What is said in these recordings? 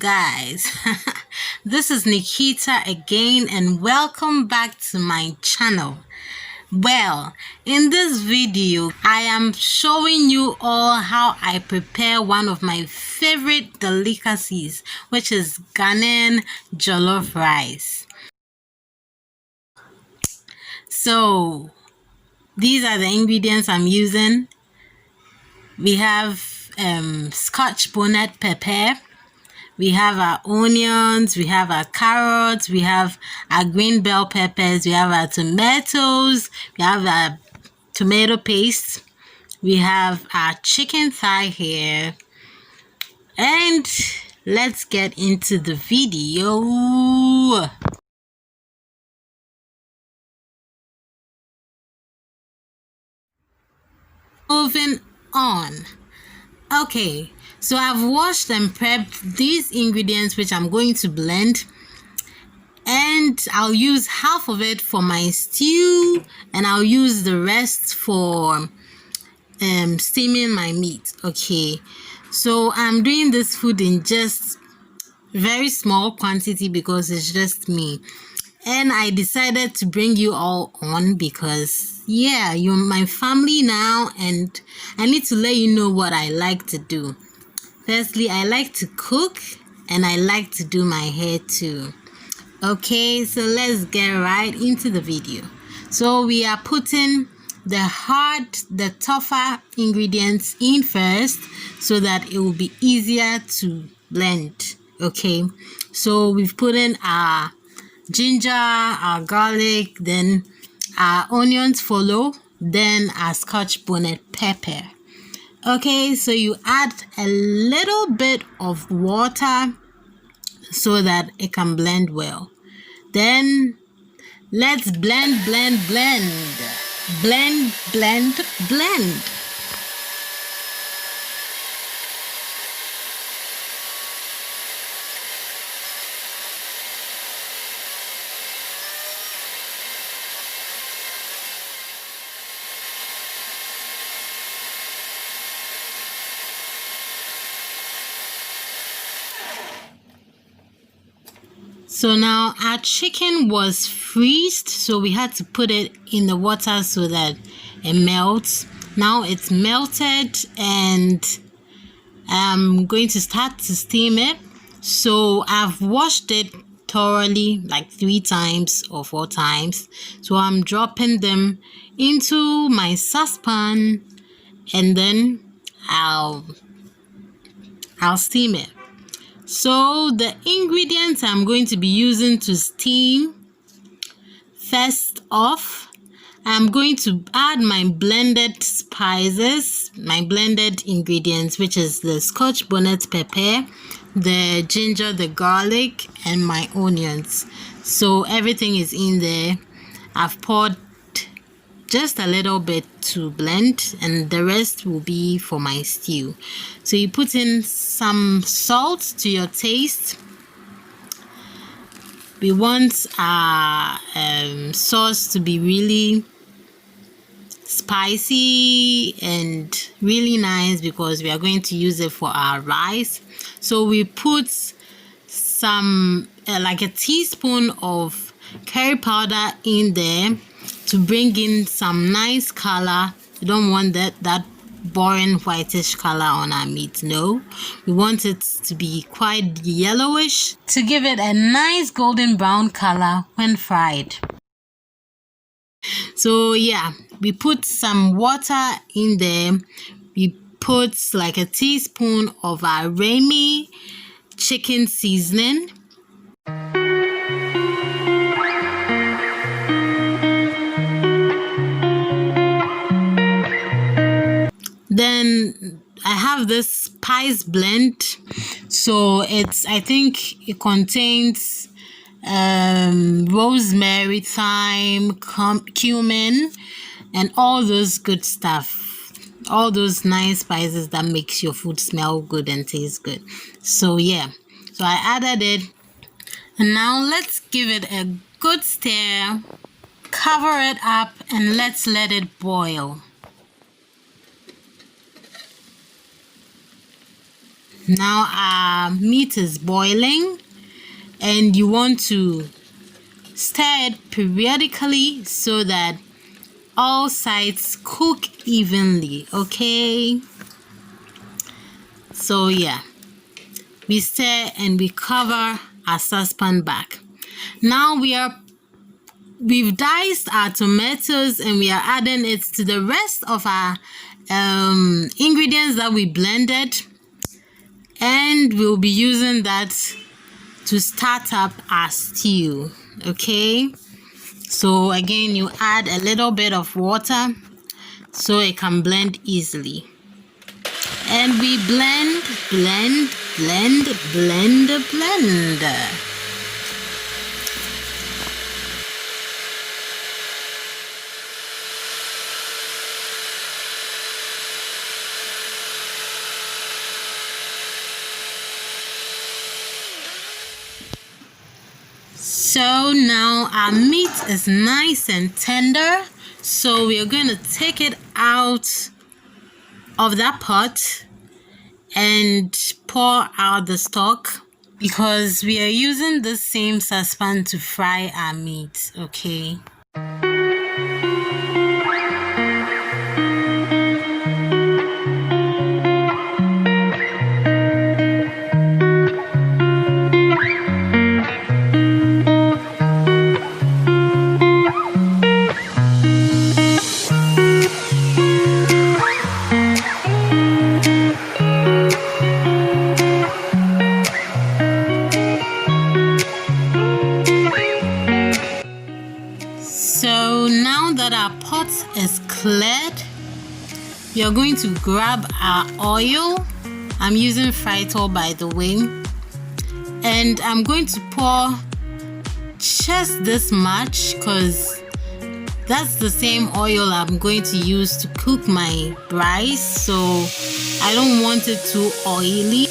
guys. This is Nikita again, and welcome back to my channel. Well, in this video, I am showing you all how I prepare one of my favorite delicacies, which is Ghanaian jollof rice. So, these are the ingredients I'm using. We have scotch bonnet pepper. We have our onions, we have our carrots, we have our green bell peppers, we have our tomatoes, we have our tomato paste, we have our chicken thigh here, and let's get into the video. Moving on. Okay, so I've washed and prepped these ingredients which I'm going to blend, and I'll use half of it for my stew and I'll use the rest for steaming my meat. Okay, so I'm doing this food in just very small quantity because it's just me, and I decided to bring you all on because you're my family now and I need to let you know what I like to do. Firstly, I like to cook and I like to do my hair too. Okay, so let's get right into the video. So we are putting the tougher ingredients in first so that it will be easier to blend. Okay, so we've put in our ginger, our garlic, then our onions follow, then our scotch bonnet pepper. Okay, so you add a little bit of water so that it can blend well. Then let's blend. Blend. So now our chicken was freezed, so we had to put it in the water so that it melts. Now it's melted and I'm going to start to steam it. So I've washed it thoroughly like 3 times or 4 times. So I'm dropping them into my saucepan and then I'll steam it. So the ingredients I'm going to be using to steam, first off, I'm going to add my blended spices, my blended ingredients, which is the scotch bonnet pepper, the ginger, the garlic, and my onions. So everything is in there. I've poured just a little bit to blend and the rest will be for my stew. So you put in some salt to your taste. We want our sauce to be really spicy and really nice because we are going to use it for our rice. So we put some like a teaspoon of curry powder in there to bring in some nice color. We don't want that boring whitish color on our meat. No, we want it to be quite yellowish to give it a nice golden brown color when fried. So we put some water in there. We put like a teaspoon of our Remy chicken seasoning. Then I have this spice blend. So I think it contains rosemary, thyme, cumin, and all those good stuff, all those nice spices that makes your food smell good and taste good. So so I added it, and now let's give it a good stir, cover it up, and let's let it boil. Now our meat is boiling, and you want to stir it periodically so that all sides cook evenly. Okay, so yeah, we stir and we cover our saucepan back. Now we've diced our tomatoes and we are adding it to the rest of our ingredients that we blended, and we'll be using that to start up our stew. Okay, so again, you add a little bit of water so it can blend easily, and we blend. So now our meat is nice and tender, so we are going to take it out of that pot and pour out the stock, because we are using the same saucepan to fry our meat. Okay, so now that our pot is cleared, we are going to grab our oil. I'm using Frytol, by the way, and I'm going to pour just this much because that's the same oil I'm going to use to cook my rice, so I don't want it too oily.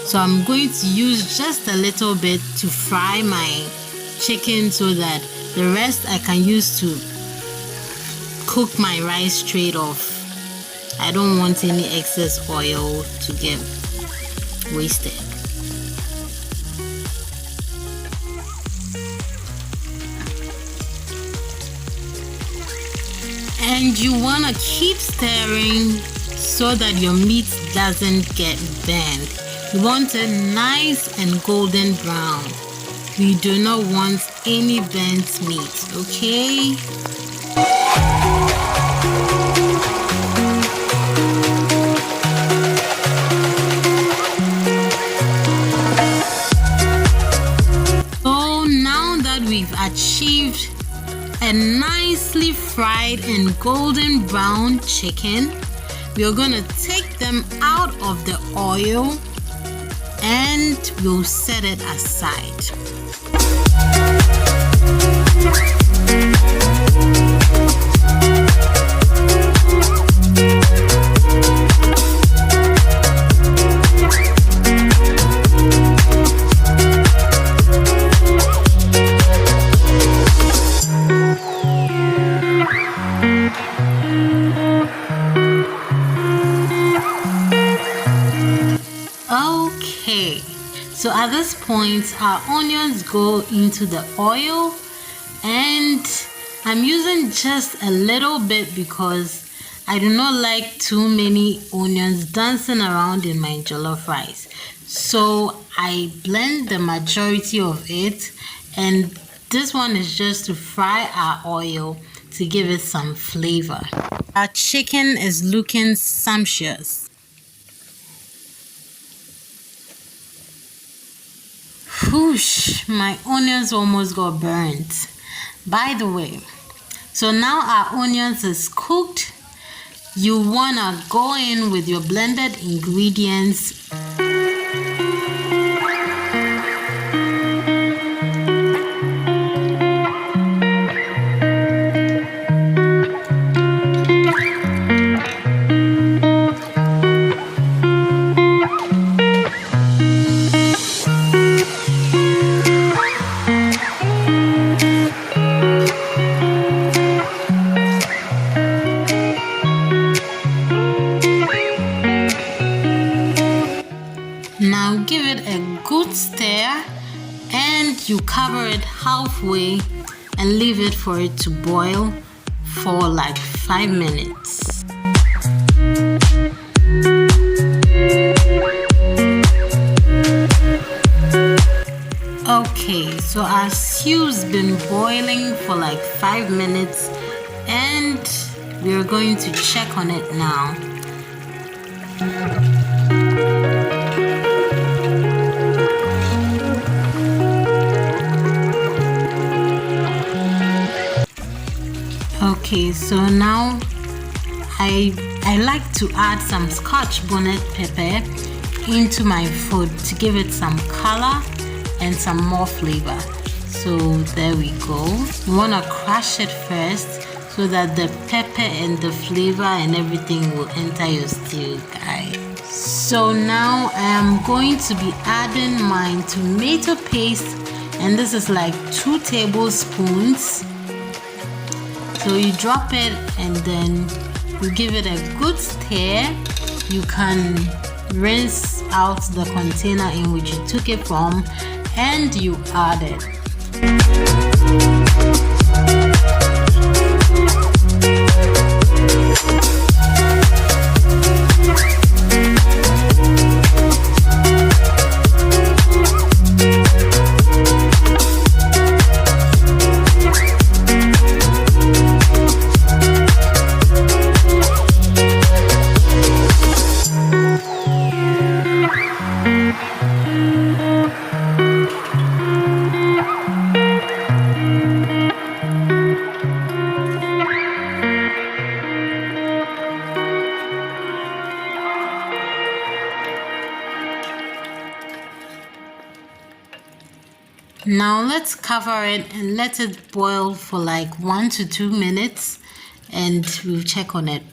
So I'm going to use just a little bit to fry my chicken so that the rest I can use to cook my rice straight off. I don't want any excess oil to get wasted. And you want to keep stirring so that your meat doesn't get burned. You want it nice and golden brown. We do not want any burnt meat, okay? So now that we've achieved a nicely fried and golden brown chicken, we are going to take them out of the oil and we'll set it aside. Okay, so at this point our onions go into the oil, and I'm using just a little bit because I do not like too many onions dancing around in my jollof rice. So I blend the majority of it, and this one is just to fry our oil to give it some flavor. Our chicken is looking sumptuous. Whoosh, my onions almost got burnt. By the way, so now our onions is cooked. You wanna go in with your blended ingredients. cover it halfway and leave it for it to boil for like 5 minutes. Okay, so our stew's been boiling for like 5 minutes and we're going to check on it now. Okay, so now I like to add some scotch bonnet pepper into my food to give it some color and some more flavor. So there we go. You want to crush it first so that the pepper and the flavor and everything will enter your stew, guys. So now I am going to be adding my tomato paste, and this is like 2 tablespoons. So you drop it and then you give it a good stir. You can rinse out the container in which you took it from and you add it. Now let's cover it and let it boil for like 1 to 2 minutes and we'll check on it.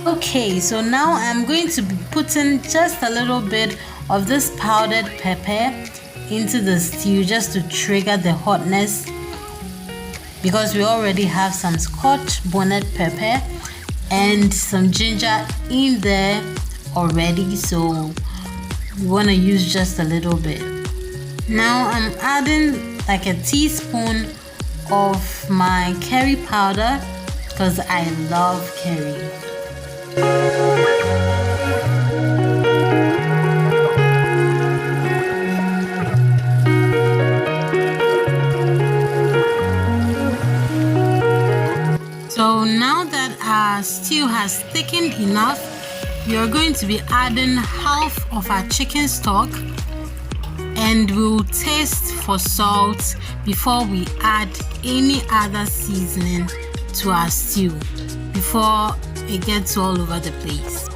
Okay, so now I'm going to be putting just a little bit of this powdered pepper into the stew just to trigger the hotness, because we already have some scotch bonnet pepper and some ginger in there already, so we want to use just a little bit. Now I'm adding like a teaspoon of my curry powder because I love curry. So now that our stew has thickened enough, we are going to be adding half of our chicken stock and we'll taste for salt before we add any other seasoning to our stew before it gets all over the place.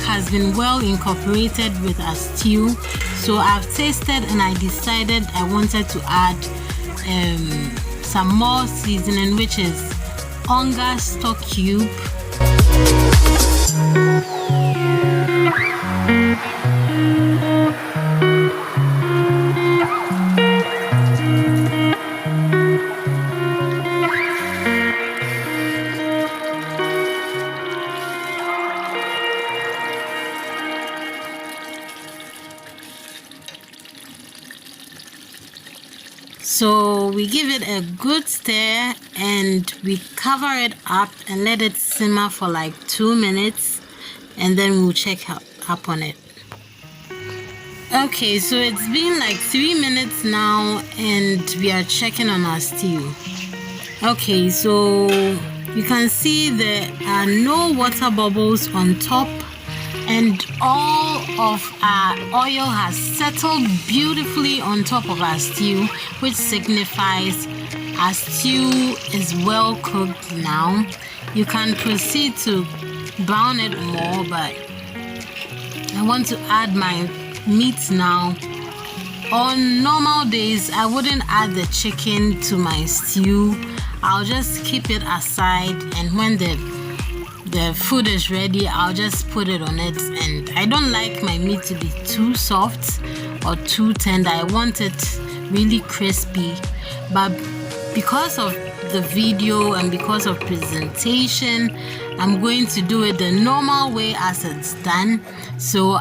Has been well incorporated with our stew, so I've tasted and I decided I wanted to add some more seasoning, which is onga stock cube, so we give it a good stir and we cover it up and let it simmer for like 2 minutes and then we'll check up on it. Okay, so it's been like 3 minutes now and we are checking on our stew. Okay, so you can see there are no water bubbles on top and all of our oil has settled beautifully on top of our stew, which signifies our stew is well cooked now. You can proceed to brown it more, but I want to add my meat now. On normal days, I wouldn't add the chicken to my stew. I'll just keep it aside, and when the food is ready, I'll just put it on it. And I don't like my meat to be too soft or too tender. I want it really crispy. But because of the video and because of presentation, I'm going to do it the normal way as it's done. So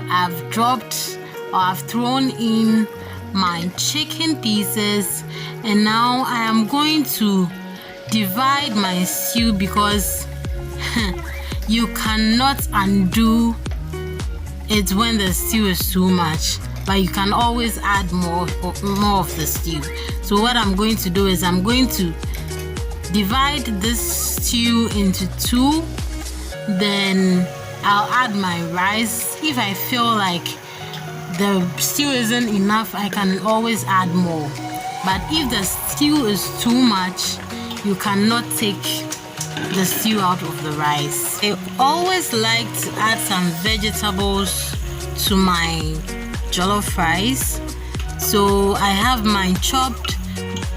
I've thrown in my chicken pieces, and now I am going to divide my stew because you cannot undo it when the stew is too much, but you can always add more of the stew. So what I'm going to do is I'm going to divide this stew into two, then I'll add my rice. If I feel like the stew isn't enough, I can always add more. But if the stew is too much, you cannot take the stew out of the rice. I always like to add some vegetables to my jollof rice. So I have my chopped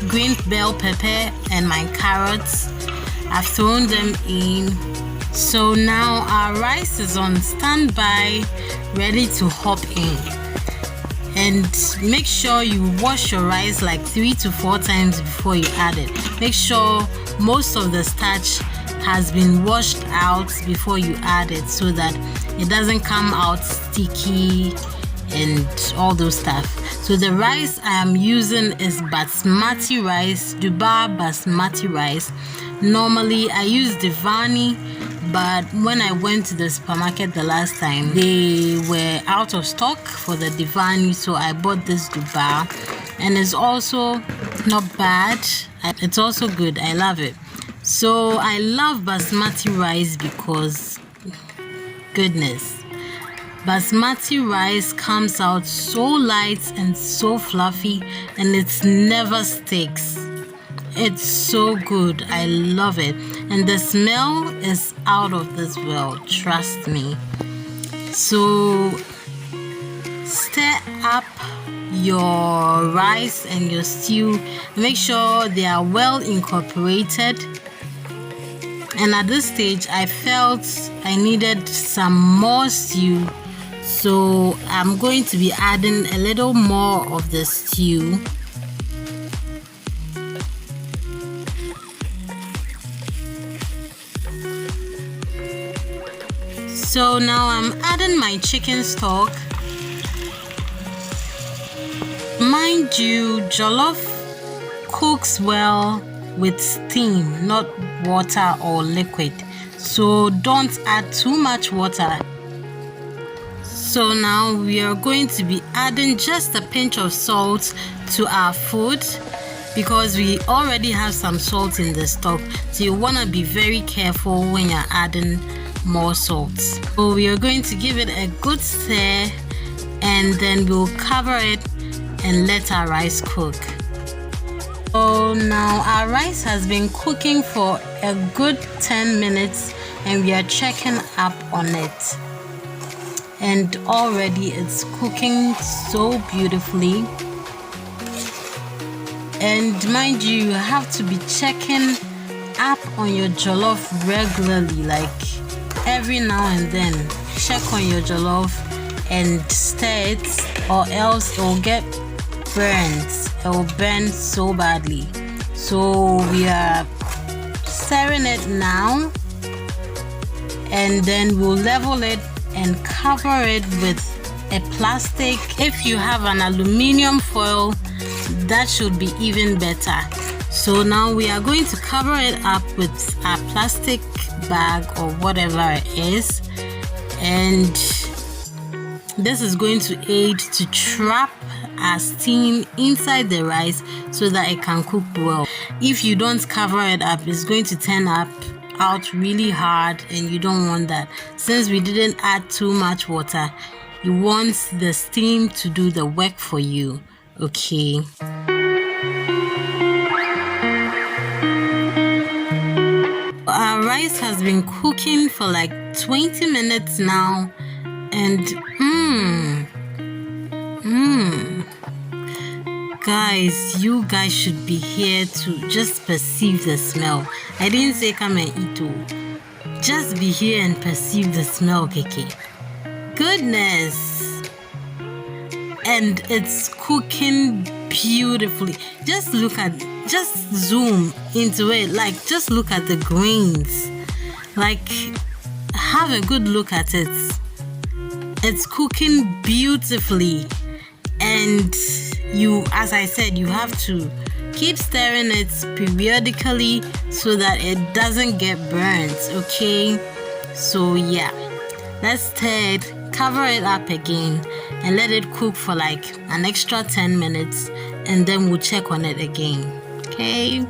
green bell pepper and my carrots. I've thrown them in. So now our rice is on standby, ready to hop in. And make sure you wash your rice like 3 to 4 times before you add it. Make sure most of the starch has been washed out before you add it so that it doesn't come out sticky and all those stuff. So the rice I am using is Basmati rice, Dubai Basmati rice. Normally I use Divani, but when I went to the supermarket the last time, they were out of stock for the Divani, so I bought this Dubai, and it's also not bad. It's also good. I love it. So I love Basmati rice because, goodness, Basmati rice comes out so light and so fluffy, and it never sticks. It's so good. I love it. And the smell is out of this world. Trust me. So stir up your rice and your stew. Make sure they are well incorporated. And at this stage, I felt I needed some more stew. So I'm going to be adding a little more of the stew. So now I'm adding my chicken stock. Mind you, jollof cooks well with steam, not water or liquid. So don't add too much water. So now we are going to be adding just a pinch of salt to our food because we already have some salt in the stock. So you want to be very careful when you're adding more salt. So we are going to give it a good stir, and then we'll cover it and let our rice cook. So now our rice has been cooking for a good 10 minutes and we are checking up on it, and already it's cooking so beautifully. And mind you, you have to be checking up on your jollof regularly, like every now and then. Check on your jollof and stir it, or else it will get burnt. It will burn so badly. So we are stirring it now, and then we'll level it and cover it with a plastic. If you have an aluminium foil, that should be even better. So now we are going to cover it up with a plastic bag or whatever it is, and This is going to aid to trap our steam inside the rice so that it can cook well. If you don't cover it up, it's going to turn out really hard, and you don't want that. Since we didn't add too much water, you want the steam to do the work for you. Okay. Our rice has been cooking for like 20 minutes now, and guys, you guys should be here to just perceive the smell. I didn't say come and eat. Just be here and perceive the smell, Keke. Goodness. And it's cooking beautifully. Just zoom into it. Like, just look at the grains. Like, have a good look at it. It's cooking beautifully. And as I said, you have to keep stirring it periodically so that it doesn't get burnt, okay? So yeah, let's stir it, cover it up again, and let it cook for like an extra 10 minutes, and then we'll check on it again, okay?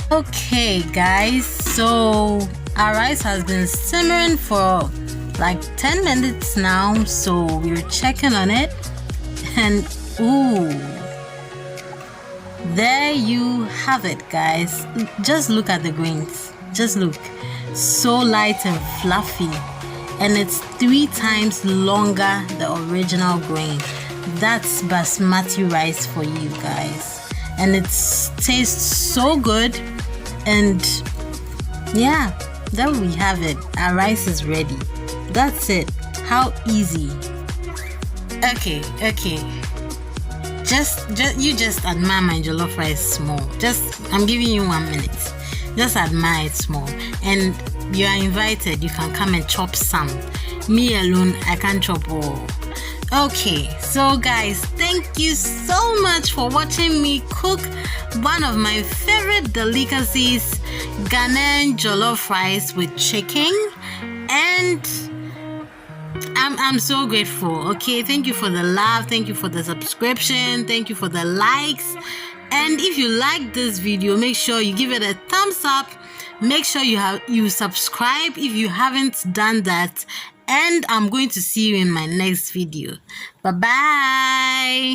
Okay guys, so our rice has been simmering for like 10 minutes now, so we're checking on it, and there you have it, guys. Just look at the grains. Just look. So light and fluffy, and it's 3 times longer the original grain. That's Basmati rice for you guys, and it tastes so good. And yeah, there we have it. Our rice is ready. That's it. How easy. Okay. You just admire my jollof rice small. I'm giving you 1 minute. Just admire it small. And you are invited. You can come and chop some. Me alone, I can't chop all. Okay, so guys, thank you so much for watching me cook one of my favorite delicacies, Ghanaian jollof rice with chicken. And I'm so grateful. Okay, thank you for the love, thank you for the subscription, thank you for the likes. And if you like this video, make sure you give it a thumbs up. Make sure you subscribe if you haven't done that. And I'm going to see you in my next video. Bye-bye.